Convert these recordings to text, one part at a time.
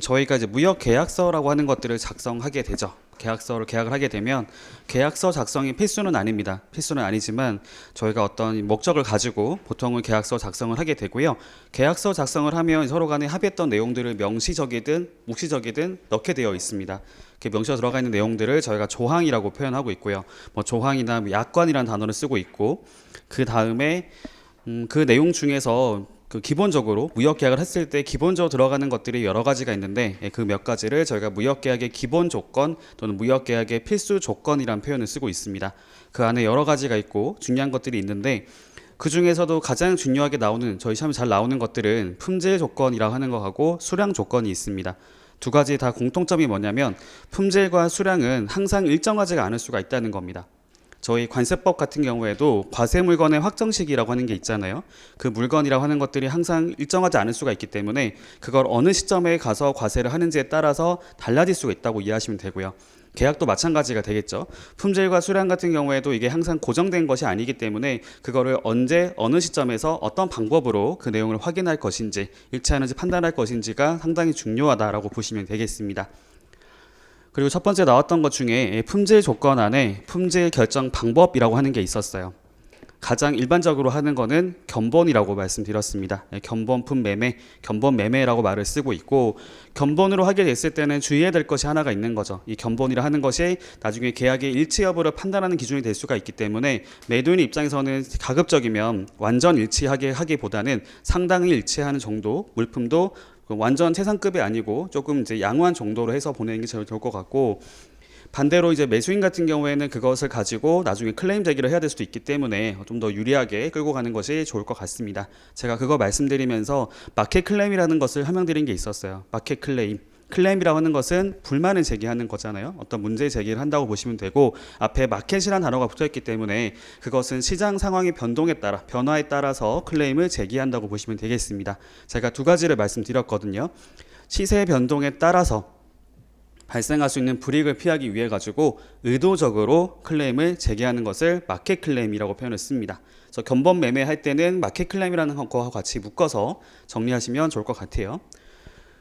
저희가 이제 무역 계약서라고 하는 것들을 작성하게 되죠. 계약서를 계약을 하게 되면 계약서 작성이 필수는 아닙니다. 필수는 아니지만 저희가 어떤 목적을 가지고 보통은 계약서 작성을 하게 되고요. 계약서 작성을 하면 서로 간에 합의했던 내용들을 명시적이든 묵시적이든 넣게 되어 있습니다. 이렇게 명시가 들어가 있는 내용들을 저희가 조항이라고 표현하고 있고요. 뭐 조항이나 약관이라는 단어를 쓰고 있고, 그 다음에 그 내용 중에서 기본적으로 무역계약을 했을 때 기본적으로 들어가는 것들이 여러 가지가 있는데, 그 몇 가지를 저희가 무역계약의 기본 조건 또는 무역계약의 필수 조건이라는 표현을 쓰고 있습니다. 그 안에 여러 가지가 있고 중요한 것들이 있는데, 그 중에서도 가장 중요하게 나오는, 저희 시험에 잘 나오는 것들은 품질 조건이라고 하는 것하고 수량 조건이 있습니다. 두 가지 다 공통점이 뭐냐면 품질과 수량은 항상 일정하지가 않을 수가 있다는 겁니다. 저희 관세법 같은 경우에도 과세 물건의 확정 시기라고 하는 게 있잖아요. 그 물건이라고 하는 것들이 항상 일정하지 않을 수가 있기 때문에 그걸 어느 시점에 가서 과세를 하는지에 따라서 달라질 수가 있다고 이해하시면 되고요. 계약도 마찬가지가 되겠죠. 품질과 수량 같은 경우에도 이게 항상 고정된 것이 아니기 때문에 그거를 언제 어느 시점에서 어떤 방법으로 그 내용을 확인할 것인지, 일치하는지 판단할 것인지가 상당히 중요하다라고 보시면 되겠습니다. 그리고 첫 번째 나왔던 것 중에 품질 조건 안에 품질 결정 방법이라고 하는 게 있었어요. 가장 일반적으로 하는 거는 견본이라고 말씀드렸습니다. 견본품 매매, 견본 매매라고 말을 쓰고 있고, 견본으로 하게 됐을 때는 주의해야 될 것이 하나가 있는 거죠. 이 견본이라 하는 것이 나중에 계약의 일치 여부를 판단하는 기준이 될 수가 있기 때문에 매도인 입장에서는 가급적이면 완전 일치하게 하기보다는 상당히 일치하는 정도, 물품도 완전 최상급이 아니고 조금 이제 양호한 정도로 해서 보내는 게 제일 좋을 것 같고, 반대로 이제 매수인 같은 경우에는 그것을 가지고 나중에 클레임 제기를 해야 될 수도 있기 때문에 좀 더 유리하게 끌고 가는 것이 좋을 것 같습니다. 제가 그거 말씀드리면서 마켓 클레임이라는 것을 설명드린 게 있었어요. 마켓 클레임. 클레임이라고 하는 것은 불만을 제기하는 거잖아요. 어떤 문제 제기를 한다고 보시면 되고, 앞에 마켓이라는 단어가 붙어있기 때문에 그것은 시장 상황의 변동에 따라, 변화에 따라서 클레임을 제기한다고 보시면 되겠습니다. 제가 두 가지를 말씀드렸거든요. 시세 변동에 따라서 발생할 수 있는 불이익을 피하기 위해 가지고 의도적으로 클레임을 제기하는 것을 마켓 클레임이라고 표현을 씁니다. 그래서 견본 매매할 때는 마켓 클레임이라는 것과 같이 묶어서 정리하시면 좋을 것 같아요.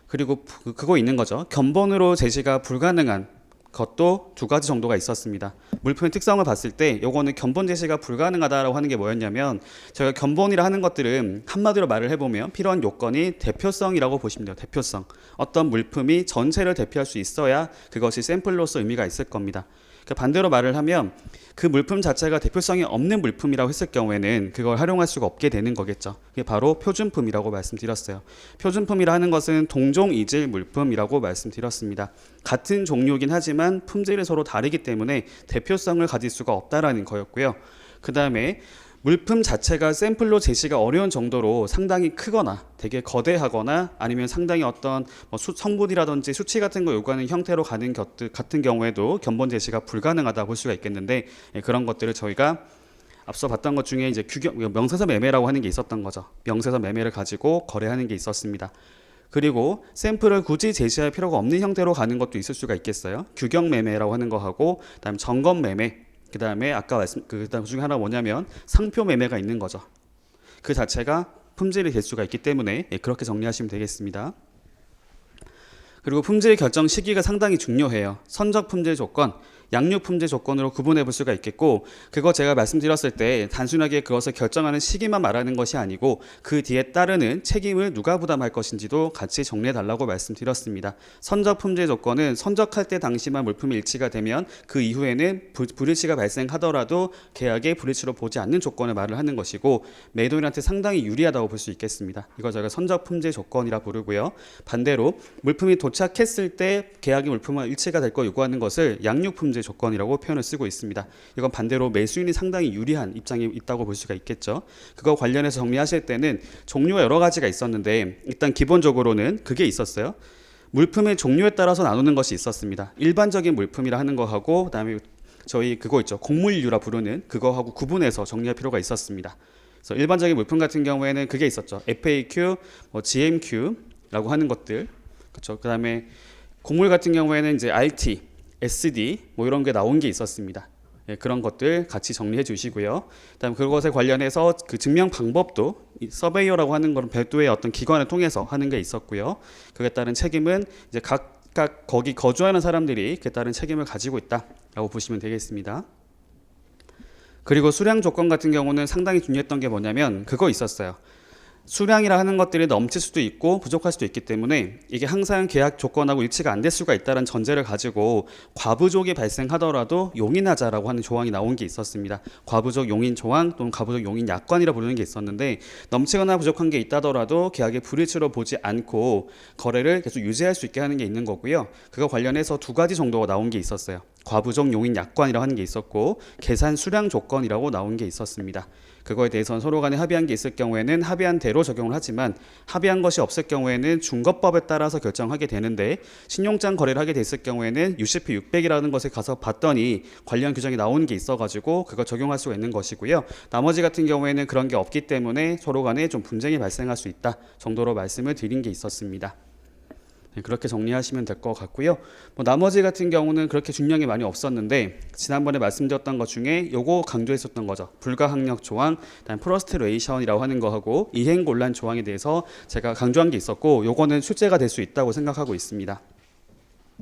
그리고 그거 있는 거죠. 견본으로 제시가 불가능한 것도 두 가지 정도가 있었습니다. 물품의 특성을 봤을 때 요거는 견본 제시가 불가능하다라고 하는 게 뭐였냐면, 저희가 견본이라 하는 것들은 한마디로 말을 해보면 필요한 요건이 대표성이라고 보시면 돼요. 대표성. 어떤 물품이 전체를 대표할 수 있어야 그것이 샘플로서 의미가 있을 겁니다. 반대로 말을 하면 그 물품 자체가 대표성이 없는 물품이라고 했을 경우에는 그걸 활용할 수가 없게 되는 거겠죠. 그게 바로 표준품이라고 말씀드렸어요. 표준품이라 하는 것은 동종 이질 물품이라고 말씀드렸습니다. 같은 종류이긴 하지만 품질이 서로 다르기 때문에 대표성을 가질 수가 없다라는 거였고요. 그 다음에 물품 자체가 샘플로 제시가 어려운 정도로 상당히 크거나 되게 거대하거나 아니면 상당히 어떤 성분이라든지 수치 같은 거 요구하는 형태로 가는 것들 같은 경우에도 견본 제시가 불가능하다 볼 수가 있겠는데, 그런 것들을 저희가 앞서 봤던 것 중에 이제 명세서 매매라고 하는 게 있었던 거죠. 명세서 매매를 가지고 거래하는 게 있었습니다. 그리고 샘플을 굳이 제시할 필요가 없는 형태로 가는 것도 있을 수가 있겠어요. 규격 매매라고 하는 거 하고, 그다음에 점검 매매, 그 다음에 아까 그다음 중에 하나 뭐냐면 상표 매매가 있는 거죠. 그 자체가 품질이 될 수가 있기 때문에 그렇게 정리하시면 되겠습니다. 그리고 품질 결정 시기가 상당히 중요해요. 선적 품질 조건, 양육 품질 조건으로 구분해 볼 수가 있겠고, 그거 제가 말씀드렸을 때 단순하게 그것을 결정하는 시기만 말하는 것이 아니고 그 뒤에 따르는 책임을 누가 부담할 것인지도 같이 정리해 달라고 말씀드렸습니다. 선적 품질 조건은 선적할 때 당시만 물품이 일치가 되면 그 이후에는 불일치가 발생하더라도 계약에 불일치로 보지 않는 조건을 말을 하는 것이고, 매도인한테 상당히 유리하다고 볼 수 있겠습니다. 이거 저희가 선적 품질 조건이라 부르고요. 반대로 물품이 도착했을 때 계약의 물품과 일치가 될 거 요구하는 것을 양육 품질 조건이라고 표현을 쓰고 있습니다. 이건 반대로 매수인이 상당히 유리한 입장에 있다고 볼 수가 있겠죠. 그거 관련해서 정리하실 때는 종류가 여러 가지가 있었는데, 일단 기본적으로는 그게 있었어요. 물품의 종류에 따라서 나누는 것이 있었습니다. 일반적인 물품이라 하는 거하고, 그다음에 저희 그거 있죠, 곡물류라 부르는 그거하고 구분해서 정리할 필요가 있었습니다. 그래서 일반적인 물품 같은 경우에는 그게 있었죠. FAQ, GMQ라고 하는 것들, 그렇죠. 그다음에 곡물 같은 경우에는 이제 RT, SD 이런 게 나온 게 있었습니다. 그런 것들 같이 정리해 주시고요. 그다음 그것에 관련해서 그 증명 방법도 이 서베이어라고 하는 것은 별도의 어떤 기관을 통해서 하는 게 있었고요. 그에 따른 책임은 이제 각각 거기 거주하는 사람들이 그에 따른 책임을 가지고 있다라고 보시면 되겠습니다. 그리고 수량 조건 같은 경우는 상당히 중요했던 게 뭐냐면 그거 있었어요. 수량이라 하는 것들이 넘칠 수도 있고 부족할 수도 있기 때문에 이게 항상 계약 조건하고 일치가 안 될 수가 있다는 전제를 가지고 과부족이 발생하더라도 용인하자라고 하는 조항이 나온 게 있었습니다. 과부족 용인 조항 또는 과부족 용인 약관이라 부르는 게 있었는데 넘치거나 부족한 게 있다더라도 계약의 불이치로 보지 않고 거래를 계속 유지할 수 있게 하는 게 있는 거고요. 그거 관련해서 두 가지 정도가 나온 게 있었어요. 과부족 용인 약관이라고 하는 게 있었고 계산 수량 조건이라고 나온 게 있었습니다. 그거에 대해서는 서로 간에 합의한 게 있을 경우에는 합의한 대로 적용을 하지만 합의한 것이 없을 경우에는 중거법에 따라서 결정하게 되는데 신용장 거래를 하게 됐을 경우에는 UCP 600이라는 것에 가서 봤더니 관련 규정이 나오는 게 있어가지고 그걸 적용할 수가 있는 것이고요. 나머지 같은 경우에는 그런 게 없기 때문에 서로 간에 좀 분쟁이 발생할 수 있다 정도로 말씀을 드린 게 있었습니다. 그렇게 정리하시면 될 것 같고요. 나머지 같은 경우는 그렇게 중요한 게 많이 없었는데 지난번에 말씀드렸던 것 중에 요거 강조했었던 거죠. 불가항력 조항, 그다음 프러스트레이션이라고 하는 거하고 이행곤란 조항에 대해서 제가 강조한 게 있었고 요거는 출제가 될 수 있다고 생각하고 있습니다.